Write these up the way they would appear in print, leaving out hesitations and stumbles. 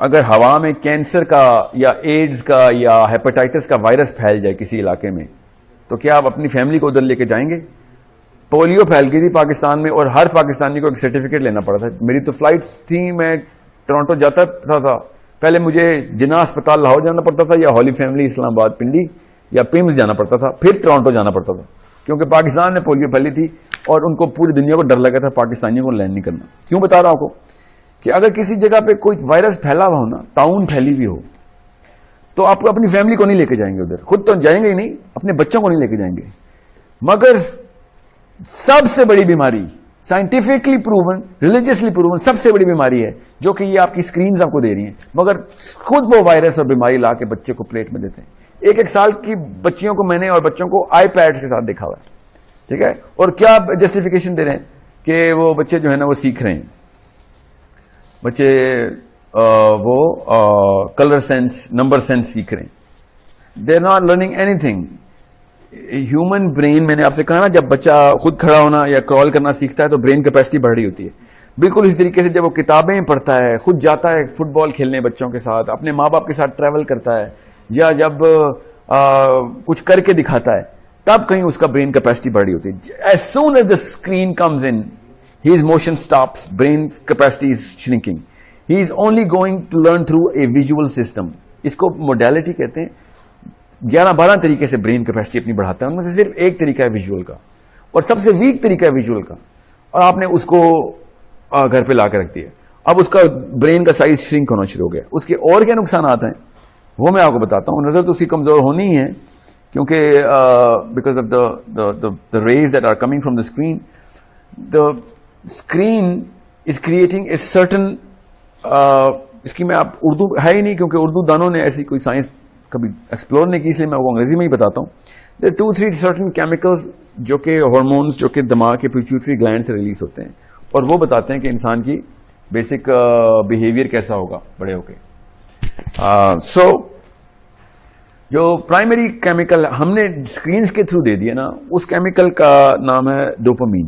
اگر ہوا میں کینسر کا یا ایڈز کا یا ہیپاٹائٹس کا وائرس پھیل جائے کسی علاقے میں تو کیا آپ اپنی فیملی کو ادھر لے کے جائیں گے؟ پولیو پھیل گئی تھی پاکستان میں اور ہر پاکستانی کو ایک سرٹیفکیٹ لینا پڑا تھا. میری تو فلائٹس تھیں, میں ٹورانٹو جاتا تھا, پہلے مجھے جناح اسپتال لاہور جانا پڑتا تھا یا ہولی فیملی اسلام آباد پنڈی یا پیمز جانا پڑتا تھا, پھر ٹورانٹو جانا پڑتا تھا, کیونکہ پاکستان میں پولیو پھیلی تھی اور ان کو پوری دنیا کو ڈر لگا تھا پاکستانیوں کو لینڈ نہیں کرنا. کیوں بتا رہا ہوں آپ کو کہ اگر کسی جگہ پہ کوئی وائرس پھیلا ہوا ہو نا, طاعون پھیلی ہوئی ہو, تو آپ اپنی فیملی کو نہیں لے کے جائیں گے ادھر, خود تو جائیں گے ہی نہیں, اپنے بچوں کو نہیں لے کے جائیں گے. مگر سب سے بڑی بیماری سائنٹیفکلی پروون, ریلیجیسلی پروون سب سے بڑی بیماری ہے جو کہ یہ آپ کی اسکرینز آپ کو دے رہی ہیں, مگر خود وہ وائرس اور بیماری لا کے بچے کو پلیٹ میں دیتے ہیں. ایک سال کی بچیوں کو میں نے اور بچوں کو آئی پیڈز کے ساتھ دیکھا ہوا ہے, ٹھیک ہے, اور کیا جسٹیفیکیشن دے رہے ہیں کہ وہ بچے جو ہے نا وہ سیکھ رہے ہیں, بچے وہ کلر سینس, نمبر سینس سیکھ رہے ہیں. They are not learning anything. Human brain, میں نے آپ سے کہا نا, جب بچہ خود کھڑا ہونا یا کرال کرنا سیکھتا ہے تو برین کیپیسٹی بڑھ رہی ہوتی ہے. بالکل اسی طریقے سے جب وہ کتابیں پڑھتا ہے, خود جاتا ہے فٹ بال کھیلنے بچوں کے ساتھ, اپنے ماں باپ کے ساتھ ٹریول کرتا ہے, یا جب کچھ کر کے دکھاتا ہے, تب کہیں اس کا برین کیپیسٹی بڑھ رہی ہوتی ہے. As soon as the screen comes in, his motion stops, brain capacity is shrinking. He is only going to learn through a visual system. اس کو موڈیلٹی کہتے ہیں. 11-12 طریقے سے برین کیپیسٹی اپنی بڑھاتا ہے, ان میں سے صرف ایک طریقہ ہے ویژول کا, اور سب سے ویک طریقہ ہے ویژول کا, اور آپ نے اس کو گھر پہ لا کے رکھ دیا. اب اس کا برین کا سائز شرنک ہونا شروع ہو گیا. اس کے اور کیا نقصانات ہیں وہ میں آپ کو بتاتا ہوں. نظر تو اس کی کمزور ہونی ہی ہے, کیونکہ because of the rays that are coming from the screen, the screen is creating a certain اس کی میں آپ اردو ہے ہی نہیں, کیونکہ اردو دانوں نے ایسی کوئی سائنس کبھی ایکسپلور نہیں کی, اس لیے میں وہ انگریزی میں ہی بتاتا ہوں. there are 2-3 certain chemicals جو کہ ہارمونز جو کہ دماغ کے پیٹیوٹری گلینڈ سے ریلیز ہوتے ہیں, اور وہ بتاتے ہیں کہ انسان کی بیسک بیہیویئر کیسا ہوگا بڑے ہو کے. سو جو پرائمری کیمیکل ہم نے اسکرینز کے تھرو دے دیا نا, اس کیمیکل کا نام ہے ڈوپامین.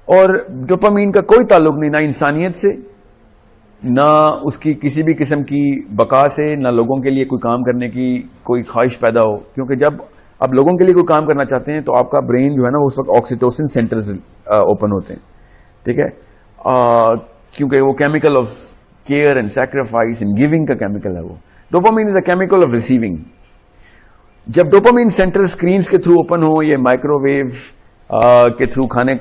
اور ڈوپامین کا کوئی تعلق نہیں نہ انسانیت سے, نہ اس کی کسی بھی قسم کی بقا سے, نہ لوگوں کے لیے کوئی کام کرنے کی کوئی خواہش پیدا ہو. کیونکہ جب آپ لوگوں کے لیے کوئی کام کرنا چاہتے ہیں تو آپ کا برین جو ہے نا اس وقت آکسیٹوسن سینٹرز اوپن ہوتے ہیں, ٹھیک ہے, کیونکہ وہ chemical of care and sacrifice and giving کا کیمیکل ہے. وہ dopamine is a chemical of receiving. جب ڈوپامین سینٹر اسکرینز کے تھرو اوپن ہو, یہ مائکرو ویو کے تھرو کھانے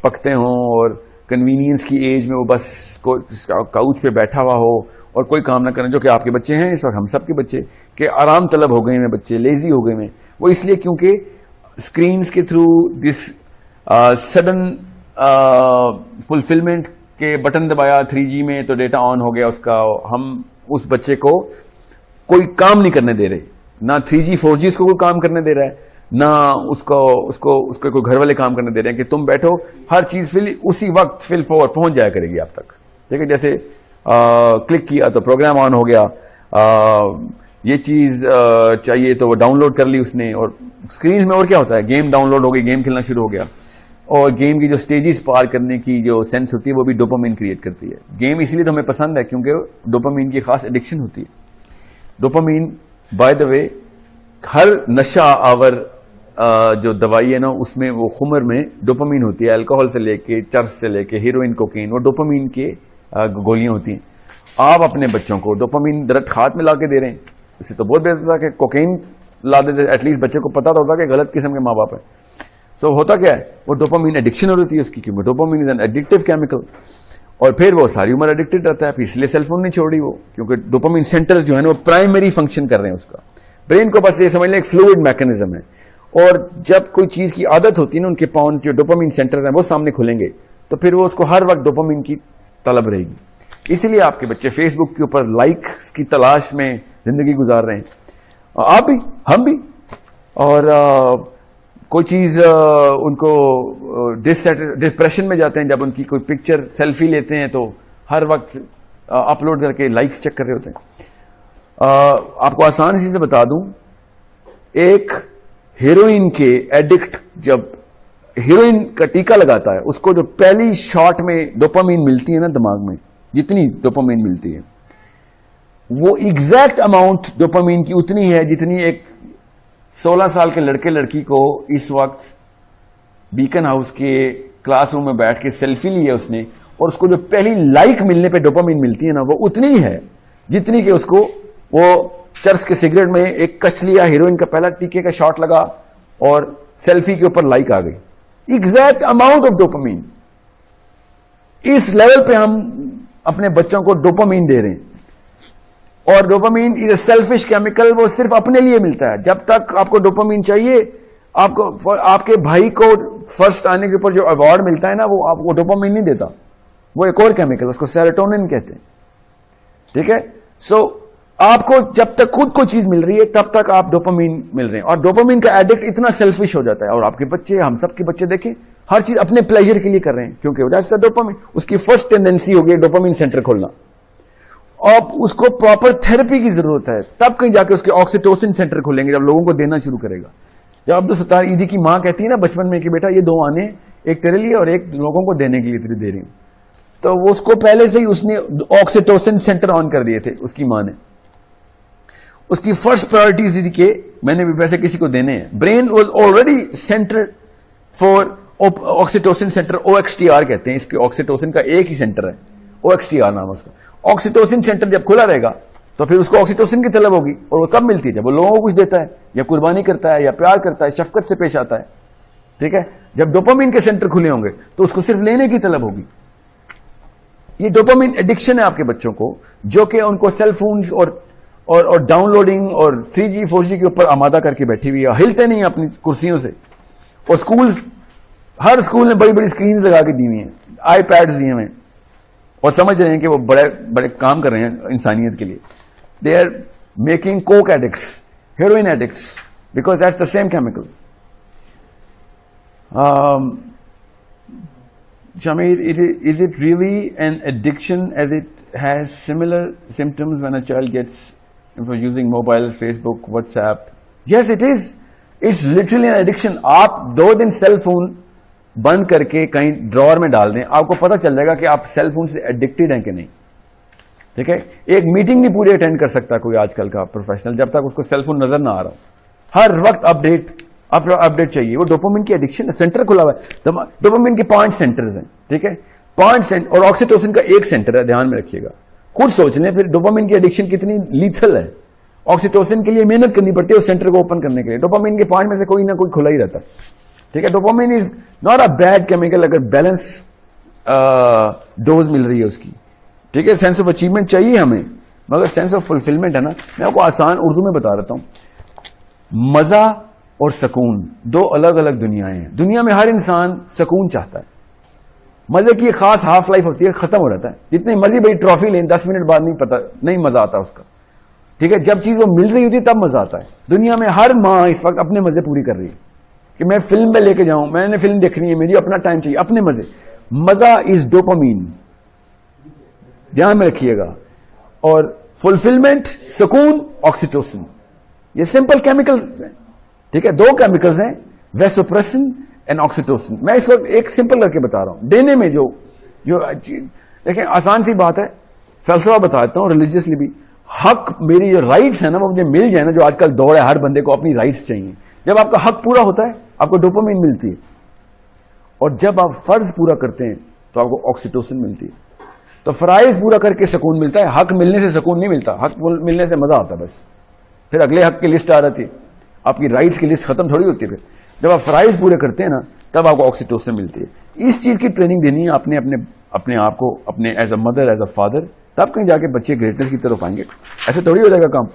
پکتے ہوں, اور کنوینئنس کی ایج میں وہ بس کاؤچ پہ بیٹھا ہوا ہو اور کوئی کام نہ کریں, جو کہ آپ کے بچے ہیں اس وقت, ہم سب کے بچے کہ آرام طلب ہو گئے ہیں بچے, لیزی ہو گئے ہیں. وہ اس لیے کیونکہ اسکرینز کے تھرو دس سڈن فلفلمنٹ کے بٹن دبایا 3G میں تو ڈیٹا آن ہو گیا اس کا. ہم اس بچے کو کوئی کام نہیں کرنے دے رہے, نہ 3G 4G اس کو کوئی کام کرنے دے رہا ہے, نہ اس کو کوئی گھر والے کام کرنے دے رہے ہیں کہ تم بیٹھو, ہر چیز اسی وقت فل فور پہنچ جایا کرے گی آپ تک. ٹھیک ہے, جیسے کلک کیا تو پروگرام آن ہو گیا, یہ چیز چاہیے تو وہ ڈاؤن لوڈ کر لی اس نے. اور اسکرینز میں اور کیا ہوتا ہے, گیم ڈاؤن لوڈ ہو گئی, گیم کھیلنا شروع ہو گیا, اور گیم کی جو سٹیجز پار کرنے کی جو سینس ہوتی ہے وہ بھی ڈوپامین کریٹ کرتی ہے. گیم اس لیے تو ہمیں پسند ہے کیونکہ ڈوپامین کی خاص ایڈکشن ہوتی ہے. ڈوپامین بائی دا وے ہر نشہ آور جو دوائی ہے نا اس میں وہ خمر میں ڈوپامین ہوتی ہے, الکوہول سے لے کے چرس سے لے کے ہیروئن کوکین, وہ ڈوپامین کے گولیاں ہوتی ہیں. آپ اپنے بچوں کو ڈوپامین درخت ہاتھ میں لا کے دے رہے ہیں, اس سے تو بہت بہتر تھا کہ کوکین لا دیتے, ایٹ لیسٹ بچے کو پتا تو ہوتا کہ غلط قسم کے ماں باپ ہیں. سو ہوتا کیا ہے, وہ ڈوپامین ایڈکشن ہو رہی ہے اس کی, کیونکہ dopamine is an addictive chemical, اور پھر وہ ساری عمر ایڈکٹڈ رہتا ہے. اس لیے سیل فون نہیں چھوڑی وہ, کیونکہ ڈوپامین سینٹرز جو ہے نا وہ پرائمری فنکشن کر رہے ہیں اس کا. برین کو بس یہ سمجھ لیں ایک فلوئڈ میکینزم ہے, اور جب کوئی چیز کی عادت ہوتی ہے نا, ان کے پاؤنڈ جو ڈوپامین سینٹرز ہیں وہ سامنے کھلیں گے, تو پھر وہ اس کو ہر وقت ڈوپامین کی طلب رہے گی. اسی لیے آپ کے بچے فیس بک کے اوپر لائکس کی تلاش میں زندگی گزار رہے ہیں, آپ بھی, ہم بھی. اور کوئی چیز ان کو ڈپریشن میں جاتے ہیں جب ان کی کوئی پکچر سیلفی لیتے ہیں تو ہر وقت اپلوڈ کر کے لائکس چیک کر رہے ہوتے ہیں. آپ کو آسان سی سے بتا دوں, ایک ہیروئن کے ایڈکٹ جب ہیروئن کا ٹیکہ لگاتا ہے, اس کو جو پہلی شاٹ میں ڈوپامین ملتی ہے نا دماغ میں, جتنی ڈوپامین ملتی ہے وہ ایگزیکٹ اماؤنٹ ڈوپامین کی اتنی ہے جتنی ایک 16 سال کے لڑکے لڑکی کو اس وقت بیکن ہاؤس کے کلاس روم میں بیٹھ کے سیلفی لی ہے اس نے, اور اس کو جو پہلی لائک ملنے پہ ڈوپامین ملتی ہے نا, وہ اتنی ہے جتنی کہ اس کو وہ چرس کے سگریٹ میں ایک کچ لیا, ہیروئن کا پہلا ٹیکے کا شاٹ لگا اور سیلفی کے اوپر لائک آ گئی. Exact amount of dopamine. اس لیول پہ ہم اپنے بچوں کو ڈوپامین دے رہے ہیں, اور ڈوپامین از اے سیلفش کیمیکل. وہ صرف اپنے لیے ملتا ہے. جب تک آپ کو ڈوپامین چاہیے, آپ کو آپ کے بھائی کو فرسٹ آنے کے اوپر جو ایوارڈ ملتا ہے نا, وہ آپ کو ڈوپامین نہیں دیتا, وہ ایک اور کیمیکل, اس کو سیروٹونن کہتے ہیں. ٹھیک ہے. سو آپ کو جب تک خود کو چیز مل رہی ہے تب تک آپ ڈوپامین مل رہے ہیں, اور ڈوپامین کا ایڈکٹ اتنا سیلفش ہو جاتا ہے. اور آپ کے بچے, ہم سب کے بچے دیکھیں, ہر چیز اپنے پلیجر کے لیے کر رہے ہیں, کیونکہ ڈوپامین اس کی فرسٹ ٹینڈنسی ہوگی ڈوپامین سینٹر کھولنا. اب اس کو پراپر تھراپی کی ضرورت ہے, تب کہیں جا کے اس کے آکسیٹوسن سینٹر کھولیں گے, جب لوگوں کو دینا شروع کرے گا. جب عبدالستار عیدی کی ماں کہتی ہے نا بچپن میں کہ بیٹا یہ 2 آنے, ایک تیرے لیے اور ایک لوگوں کو دینے کے لیے تجھے دے رہی ہوں, تو وہ اس کو پہلے سے ہی اس نے آکسیٹوسن سینٹر آن کر دیے تھے اس کی ماں نے. اس کی فرسٹ پرائرٹیز تھی کہ میں نے بھی پیسے کسی کو دینے ہیں. Brain was already centre for oxytocin centre, OXTR کہتے ہیں اس کے. آکسیٹوسن کا ایک ہی سینٹر ہے, OXTR نام اس کا. آکسیٹوسن سینٹر جب کھلا رہے گا تو پھر اس کو آکسیٹوسن کی طلب ہوگی, اور وہ کب ملتی ہے؟ جب وہ لوگوں کو کچھ دیتا ہے, یا قربانی کرتا ہے, یا پیار کرتا ہے, شفقت سے پیش آتا ہے. ٹھیک ہے. جب ڈوپامین کے سینٹر کھلے ہوں گے تو اس کو صرف لینے کی طلب ہوگی. یہ ڈوپامین ایڈکشن ہے آپ کے بچوں کو, جو کہ ان کو سیل فونز اور ڈاؤن لوڈنگ اور 3G 4G کے اوپر آمادہ کر کے بیٹھی ہوئی ہے, ہلتے نہیں اپنی کرسیوں سے. اور اسکول, ہر اسکول نے بڑی بڑی اسکرینز لگا کے دی ہوئی ہیں, آئی پیڈز دیے ہوئے ہیں, اور سمجھ رہے ہیں کہ وہ بڑے بڑے کام کر رہے ہیں انسانیت کے لیے. They are making coke addicts, heroin addicts, because that's the same chemical. Jamir, is it really an addiction as it has similar symptoms when a child gets using mobiles, Facebook, WhatsApp? Yes, it is. It's literally an addiction. آپ 2 دن cell phone بند کر کے کہیں drawer میں ڈال دیں, آپ کو پتا چل جائے گا کہ آپ سیل فون سے ایڈکٹڈ ہیں کہ نہیں. ٹھیک ہے. ایک میٹنگ نہیں پوری اٹینڈ کر سکتا کوئی آج کل کا پروفیشنل جب تک اس کو سیل فون نظر نہ آ رہا ہو. ہر وقت اپڈیٹ چاہیے. وہ ڈوپامین کی ایڈکشن ہے. سینٹر کھلا ہوا ہے. ڈوپامین کے 5 سینٹرز ہیں. ٹھیک ہے. 5 سینٹر, اور آکسیٹوسن کا 1 سینٹر ہے, دھیان میں رکھیے گا. خود سوچ لیں پھر ڈوپامین کی ایڈکشن کتنی لیتھل ہے. آکسیٹوسن کے لیے محنت کرنی پڑتی ہے اس سینٹر کو اوپن کرنے کے لیے. ڈوپامین کے 5 میں سے کوئی نہ کوئی کھلا ہی رہتا ہے. ٹھیک ہے. Dopamine is not a bad chemical اگر بیلنس ڈوز مل رہی ہے اس کی. ٹھیک ہے. سینس آف اچیومنٹ چاہیے ہمیں, مگر سینس آف فلفلمنٹ ہے نا. میں آپ کو آسان اردو میں بتا رہتا ہوں. مزہ اور سکون 2 الگ الگ دنیایں ہیں. دنیا میں ہر انسان سکون چاہتا ہے. مزے کی ایک خاص ہاف لائف ہوتی ہے, ختم ہو جاتا ہے. جتنی مرضی بڑی ٹرافی لیں 10 منٹ بعد نہیں مزہ آتا اس کا. ٹھیک ہے. جب چیز وہ مل رہی ہوتی ہے تب مزہ آتا ہے. دنیا میں ہر ماں اس وقت اپنے مزے پوری کر رہی ہے کہ میں فلم پہ لے کے جاؤں, میں نے فلم دیکھنی ہے, مجھے اپنا ٹائم چاہیے, اپنے مزے. مزہ از ڈوپامین, دھیان میں رکھیے گا. اور فلفلمنٹ, سکون, آکسیٹوسن. یہ سمپل کیمیکلز ہیں. ٹھیک ہے. 2 کیمیکلز ہیں, ویسوپریسن اینڈ آکسیٹوسن. میں اس وقت ایک سمپل کر کے بتا رہا ہوں. دینے میں جو دیکھیں آسان سی بات ہے, فلسفہ بتا دیتا ہوں ریلیجیسلی بھی. حق, میری جو رائٹس ہیں نا وہ مجھے مل جائے نا, جو آج کل دور ہے ہر بندے کو اپنی رائٹس چاہیے. جب آپ کا حق پورا ہوتا ہے آپ کو ڈوپامین ملتی ہے, اور جب آپ فرض پورا کرتے ہیں تو آپ کو آکسیٹوسن ملتی ہے. تو فرائض پورا کر کے سکون ملتا ہے, حق ملنے سے سکون نہیں ملتا. حق ملنے سے مزہ آتا ہے بس, پھر اگلے حق کی لسٹ آ رہی ہے, آپ کی رائٹس کی لسٹ ختم تھوڑی ہوتی ہے. پھر جب آپ فرائض پورے کرتے ہیں نا تب آپ کو آکسیٹوسن ملتی ہے. اس چیز کی ٹریننگ دینی ہے آپ نے اپنے آپ کو, اپنے as a mother, as a father, تب کہیں جا کے بچے گریٹنس کی طرف آئیں گے. ایسے تھوڑی ہو جائے گا کام.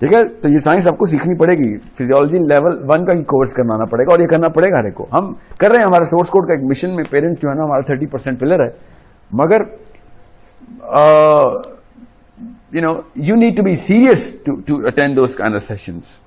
ٹھیک ہے. تو یہ سائنس آپ کو سیکھنی پڑے گی. فزیولوجی لیول 1 کا ہی کورس کروانا پڑے گا, اور یہ کرنا پڑے گا ہر ایک کو. ہم کر رہے ہیں, ہمارا سورس کوڈ کا ایک مشن میں پیرنٹ جو ہے نا ہمارا 30% پلر ہے. مگر you need to be serious to attend those kind of sessions.